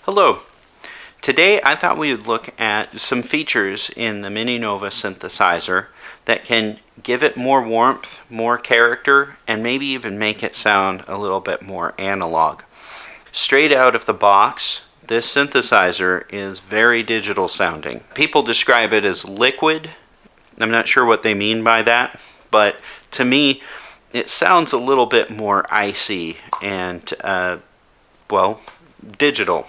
Hello. Today I thought we would look at some features in the MiniNova synthesizer that can give it more warmth, more character, and maybe even make it sound a little bit more analog. Straight out of the box, this synthesizer is very digital sounding. People describe it as liquid. I'm not sure what they mean by that, but to me it sounds a little bit more icy and, well, digital.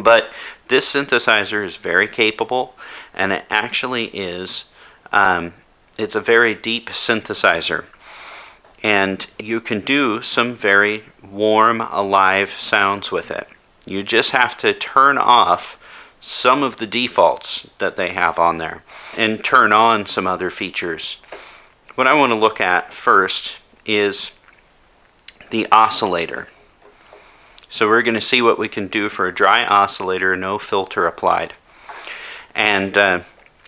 But this synthesizer is very capable, and it actually is, it's a very deep synthesizer. And you can do some very warm, alive sounds with it. You just have to turn off some of the defaults that they have on there and turn on some other features. What I want to look at first is the oscillator. So we're going to see what we can do for a dry oscillator, no filter applied. And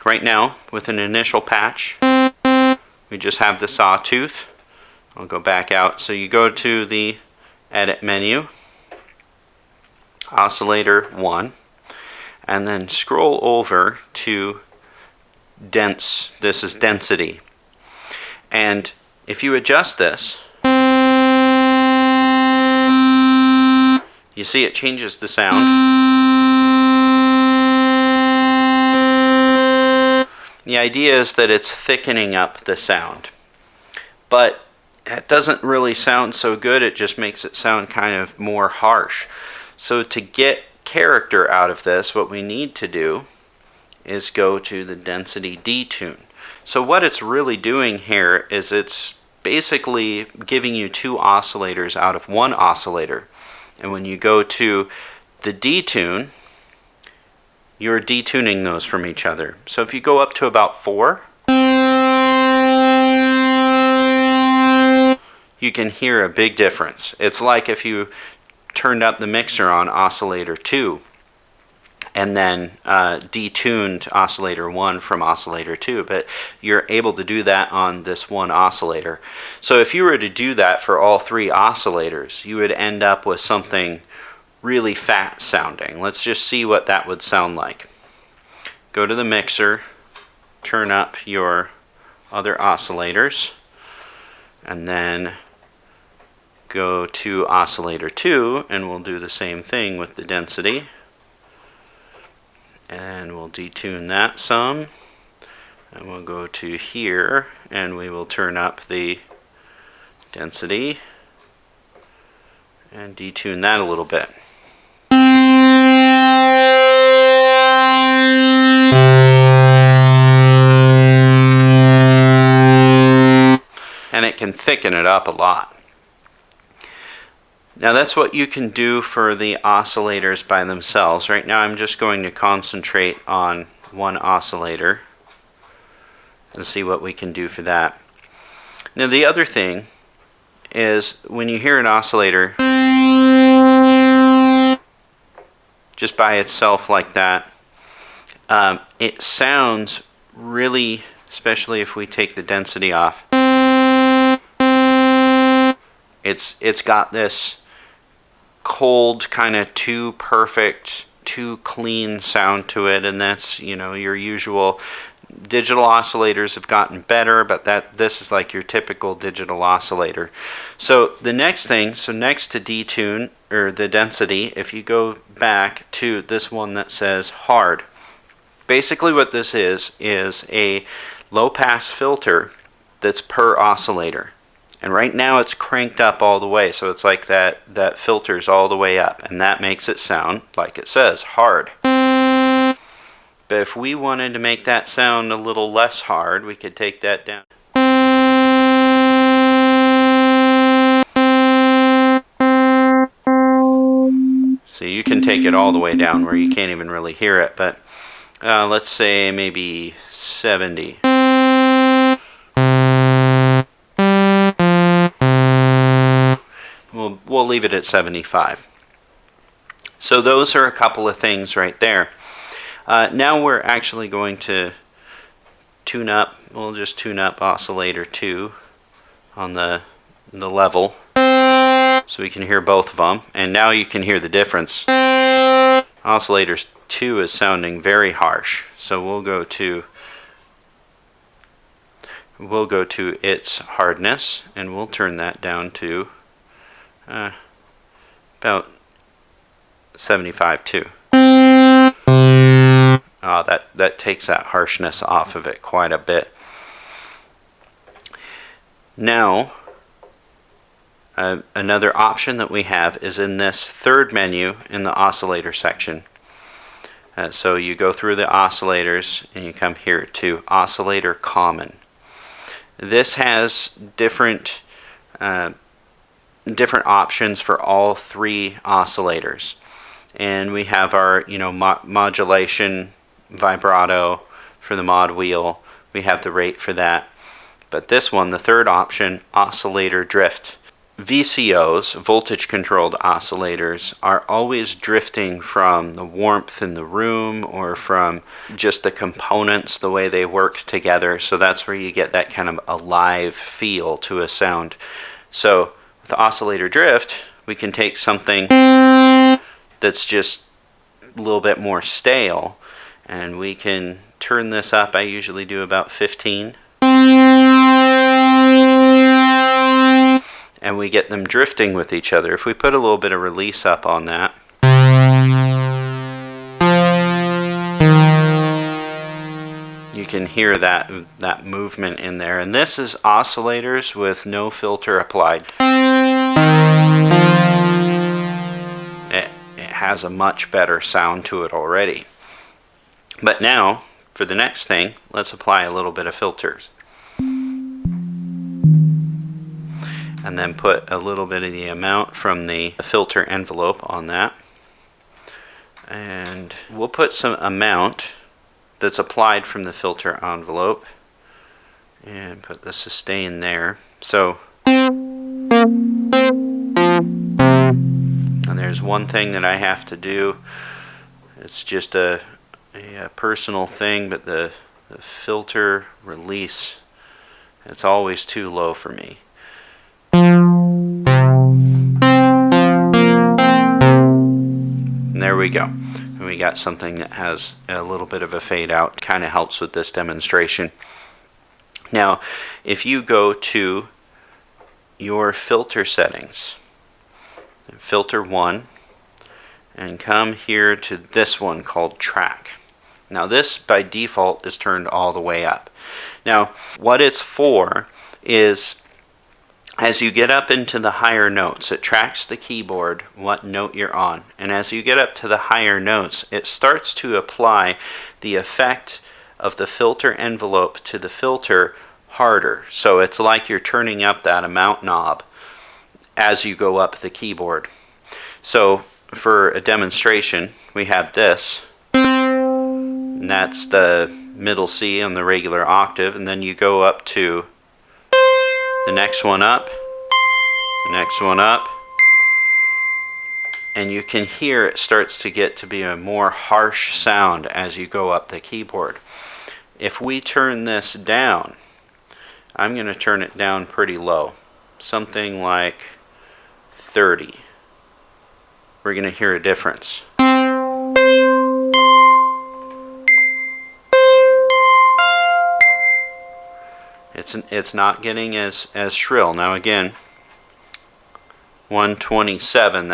right now, with an initial patch, we just have the sawtooth. I'll go back out. So you go to the Edit menu, Oscillator 1, and then scroll over to Dense. This is Density. And if you adjust this, you see it changes the sound. The idea is that it's thickening up the sound. But it doesn't really sound so good, it just makes it sound kind of more harsh. So to get character out of this, what we need to do is go to the Density Detune. So what it's really doing here is it's basically giving you two oscillators out of one oscillator. And when you go to the detune, you're detuning those from each other. So if you go up to about 4, you can hear a big difference. It's like if you turned up the mixer on oscillator 2 and then detuned oscillator 1 from oscillator 2, but you're able to do that on this one oscillator. So if you were to do that for all 3 oscillators, you would end up with something really fat sounding. Let's just see what that would sound like. Go to the mixer, turn up your other oscillators, and then go to oscillator 2, and we'll do the same thing with the density. And we'll detune that some, and we'll go to here and we will turn up the density and detune that a little bit. And it can thicken it up a lot. Now that's what you can do for the oscillators by themselves. Right now I'm just going to concentrate on one oscillator and see what we can do for that. Now the other thing is when you hear an oscillator just by itself like that, it sounds really, especially if we take the density off, it's got this cold, kind of too perfect, too clean sound to it, and that's, you know, your usual digital oscillators have gotten better, but this is like your typical digital oscillator. So the next thing, so next to detune or the density, if you go back to this one that says hard, basically what this is a low pass filter that's per oscillator. And right now it's cranked up all the way, so it's like that filter's all the way up, and that makes it sound, like it says, hard. But if we wanted to make that sound a little less hard, we could take that down. So you can take it all the way down where you can't even really hear it, but let's say maybe 70. We'll leave it at 75. So those are a couple of things right there. Now we're actually going to tune up. We'll just tune up oscillator 2 on the level so we can hear both of them. And now you can hear the difference. Oscillator 2 is sounding very harsh, so we'll go to its hardness, and we'll turn that down to about 75 too. That takes that harshness off of it quite a bit. Now, another option that we have is in this third menu in the oscillator section. So you go through the oscillators and you come here to Oscillator Common. This has different options for all three oscillators, and we have our modulation, vibrato for the mod wheel. We have the rate for that. But this one, the third option, Oscillator Drift. VCOs, voltage controlled oscillators, are always drifting from the warmth in the room or from just the components, the way they work together. So that's where you get that kind of alive feel to a sound. So with Oscillator Drift, we can take something that's just a little bit more stale, and we can turn this up. I usually do about 15. And we get them drifting with each other. If we put a little bit of release up on that, you can hear that movement in there. And this is oscillators with no filter applied. It has a much better sound to it already. But now, for the next thing, let's apply a little bit of filters. And then put a little bit of the amount from the filter envelope on that. And we'll put some amount that's applied from the filter envelope and put the sustain there. So, and there's one thing that I have to do. It's just a personal thing, but the filter release, it's always too low for me. And there we go. And we got something that has a little bit of a fade out. Kind of helps with this demonstration. Now, if you go to your filter settings, filter 1, and come here to this one called track. Now this by default is turned all the way up. Now what it's for is, as you get up into the higher notes, it tracks the keyboard, what note you're on. And as you get up to the higher notes, it starts to apply the effect of the filter envelope to the filter harder. So it's like you're turning up that amount knob as you go up the keyboard. So for a demonstration, we have this. And that's the middle C on the regular octave. And then you go up to the next one up, the next one up, and you can hear it starts to get to be a more harsh sound as you go up the keyboard. If we turn this down, I'm going to turn it down pretty low, something like 30. We're going to hear a difference. It's not getting as shrill. Now again, 127,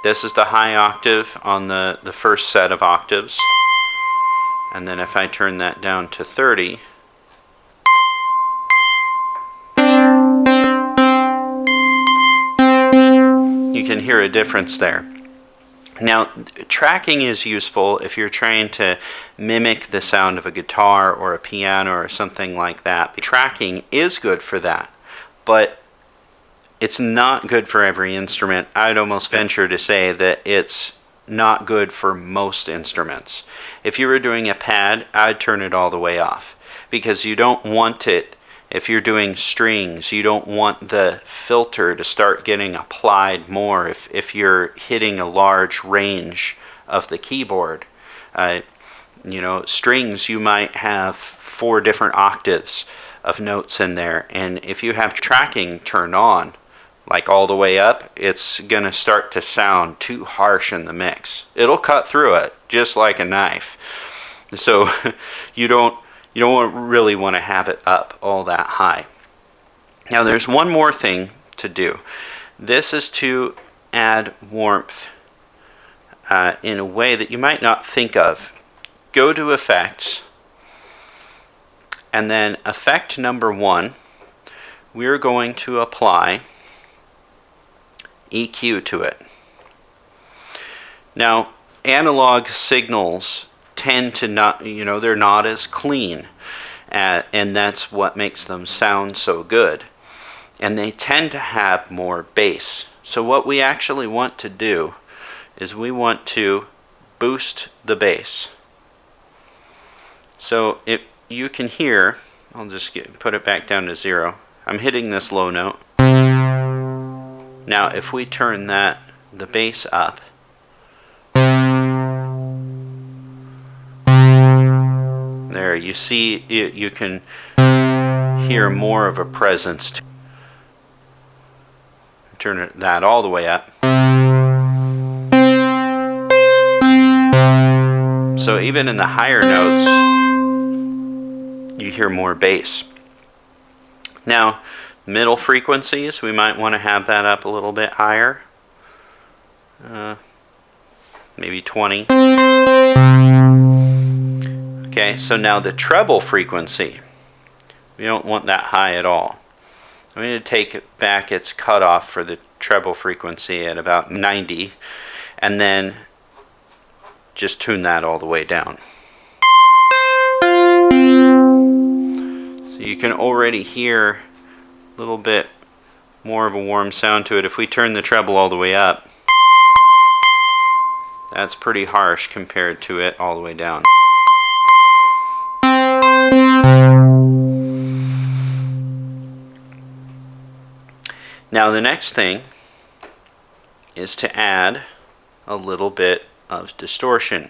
this is the high octave on the first set of octaves. And then if I turn that down to 30, you can hear a difference there. Now, tracking is useful if you're trying to mimic the sound of a guitar or a piano or something like that. Tracking is good for that, but it's not good for every instrument. I'd almost venture to say that it's not good for most instruments. If you were doing a pad, I'd turn it all the way off, because you don't want it. If you're doing strings, you don't want the filter to start getting applied more if you're hitting a large range of the keyboard. Strings, you might have 4 different octaves of notes in there, and if you have tracking turned on, like all the way up, it's gonna start to sound too harsh in the mix. It'll cut through it just like a knife. So you don't really want to have it up all that high. Now there's one more thing to do. This is to add warmth in a way that you might not think of. Go to Effects, and then Effect number 1, we're going to apply EQ to it. Now, analog signals tend to not, they're not as clean, and that's what makes them sound so good. And they tend to have more bass. So what we actually want to do is we want to boost the bass. So if you can hear, I'll just put it back down to 0. I'm hitting this low note. Now if we turn the bass up, there you see you can hear more of a presence. Turn that all the way up. So even in the higher notes, you hear more bass. Now, middle frequencies, we might want to have that up a little bit higher. Maybe 20. Okay, so now the treble frequency, we don't want that high at all. I'm going to take it back its cutoff for the treble frequency at about 90, and then just tune that all the way down. So you can already hear a little bit more of a warm sound to it. If we turn the treble all the way up, that's pretty harsh compared to it all the way down. Now the next thing is to add a little bit of distortion.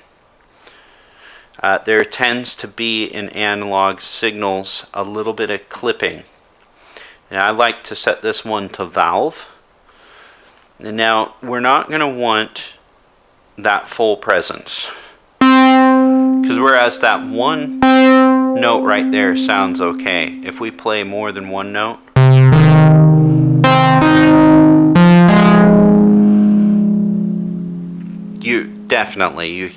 There tends to be in analog signals a little bit of clipping. And I like to set this one to valve. And now we're not going to want that full presence. Because whereas that one note right there sounds okay, if we play more than one note,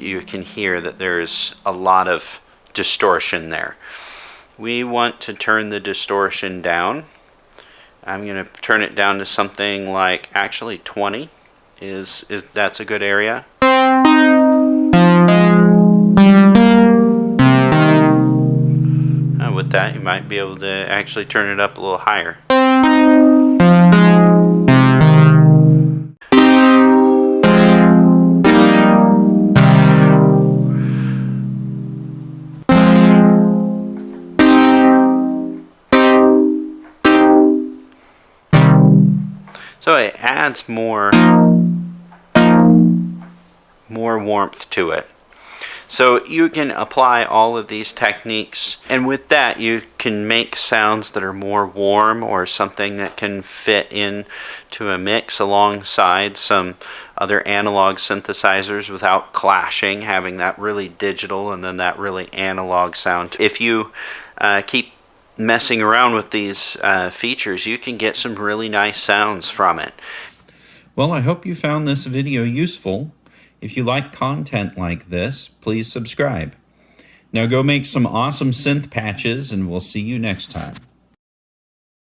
you can hear that there's a lot of distortion there. We want to turn the distortion down. I'm going to turn it down to something like actually 20 is that's a good area. With that, you might be able to actually turn it up a little higher. So it adds more warmth to it. So you can apply all of these techniques, and with that you can make sounds that are more warm, or something that can fit in to a mix alongside some other analog synthesizers without clashing, having that really digital and then that really analog sound. If you keep messing around with these features, you can get some really nice sounds from it. Well, I hope you found this video useful. If you like content like this, please subscribe. Now go make some awesome synth patches, and we'll see you next time.